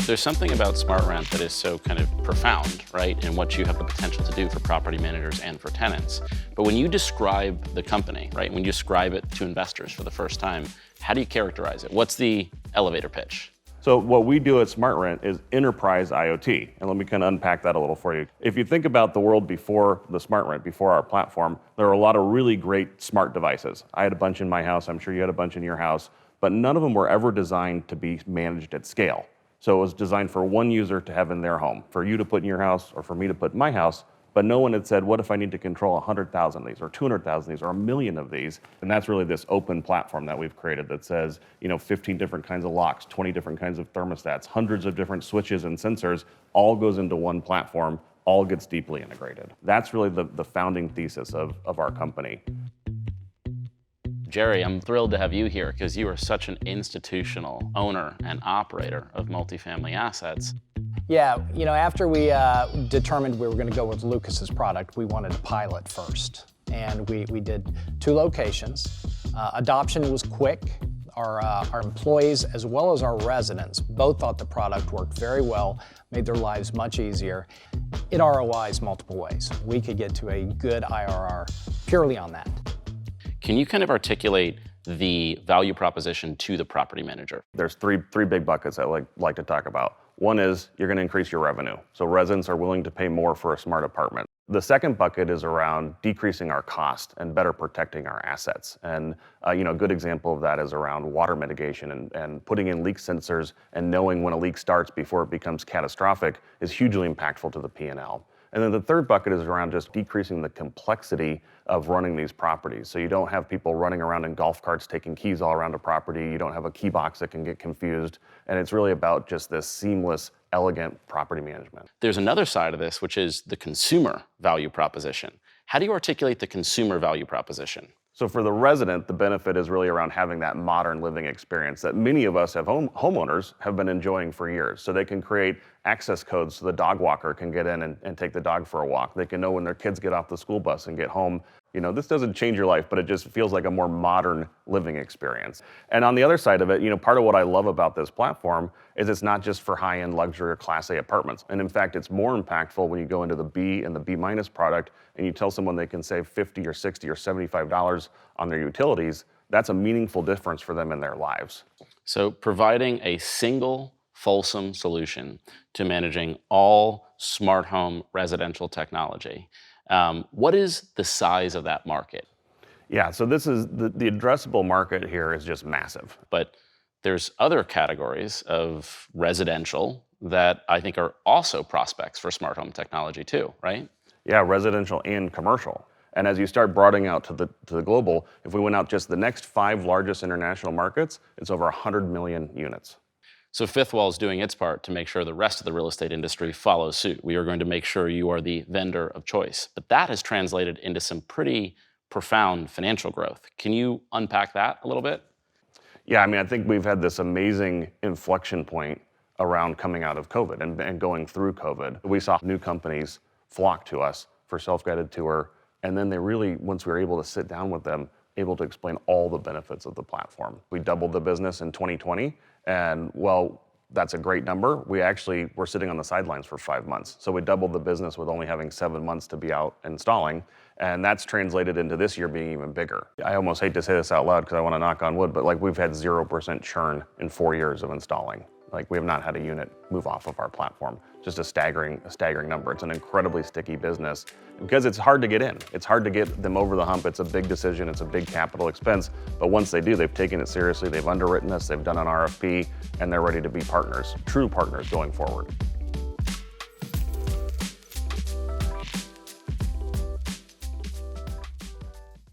There's something about SmartRent that is so kind of profound, right, in what you have the potential to do for property managers and for tenants. But when you describe the company, right, when you describe it to investors for the first time, how do you characterize it? What's the elevator pitch? So what we do at SmartRent is enterprise IoT. And let me kind of unpack that a little for you. If you think about the world before the SmartRent, before our platform, there were a lot of really great smart devices. I had a bunch in my house. I'm sure you had a bunch in your house. But none of them were ever designed to be managed at scale. So it was designed for one user to have in their home, for you to put in your house or for me to put in my house. But no one had said, what if I need to control 100,000 of these or 200,000 of these or 1,000,000 of these? And that's really this open platform that we've created that says, 15 different kinds of locks, 20 different kinds of thermostats, hundreds of different switches and sensors, all goes into one platform, all gets deeply integrated. That's really the founding thesis of our company. Jerry, I'm thrilled to have you here because you are such an institutional owner and operator of multifamily assets. Yeah, after we determined we were going to go with Lucas's product, we wanted to pilot first. And we did 2 locations. Adoption was quick. Our employees as well as our residents both thought the product worked very well, made their lives much easier. It ROIs multiple ways. We could get to a good IRR purely on that. Can you kind of articulate the value proposition to the property manager? There's three big buckets that I like to talk about. One is you're going to increase your revenue. So residents are willing to pay more for a smart apartment. The second bucket is around decreasing our cost and better protecting our assets. And a good example of that is around water mitigation and putting in leak sensors and knowing when a leak starts before it becomes catastrophic is hugely impactful to the P&L. And then the third bucket is around just decreasing the complexity of running these properties. So you don't have people running around in golf carts taking keys all around a property. You don't have a key box that can get confused. And it's really about just this seamless, elegant property management. There's another side of this, which is the consumer value proposition. How do you articulate the consumer value proposition? So for the resident, the benefit is really around having that modern living experience that many of us homeowners have been enjoying for years. So they can create access codes so the dog walker can get in and take the dog for a walk. They can know when their kids get off the school bus and get home. This doesn't change your life, but it just feels like a more modern living experience. And on the other side of it, part of what I love about this platform is it's not just for high-end luxury or Class A apartments. And in fact, it's more impactful when you go into the B and the B- product and you tell someone they can save $50 or $60 or $75 on their utilities. That's a meaningful difference for them in their lives. So providing a single fulsome solution to managing all smart home residential technology. What is the size of that market? Yeah, so this is the addressable market here is just massive. But there's other categories of residential that I think are also prospects for smart home technology too, right? Yeah, residential and commercial. And as you start broadening out to the global, if we went out just the next 5 largest international markets, it's over 100 million units. So Fifth Wall is doing its part to make sure the rest of the real estate industry follows suit. We are going to make sure you are the vendor of choice. But that has translated into some pretty profound financial growth. Can you unpack that a little bit? Yeah, I think we've had this amazing inflection point around coming out of COVID and going through COVID. We saw new companies flock to us for self-guided tour. And then they really, once we were able to sit down with them, able to explain all the benefits of the platform. We doubled the business in 2020. And well, that's a great number. We actually were sitting on the sidelines for 5 months. So we doubled the business with only having 7 months to be out installing. And that's translated into this year being even bigger. I almost hate to say this out loud because I want to knock on wood, but we've had 0% churn in 4 years of installing. We have not had a unit move off of our platform. Just a staggering number. It's an incredibly sticky business because it's hard to get in. It's hard to get them over the hump. It's a big decision. It's a big capital expense. But once they do, they've taken it seriously. They've underwritten us. They've done an RFP, and they're ready to be partners, true partners going forward.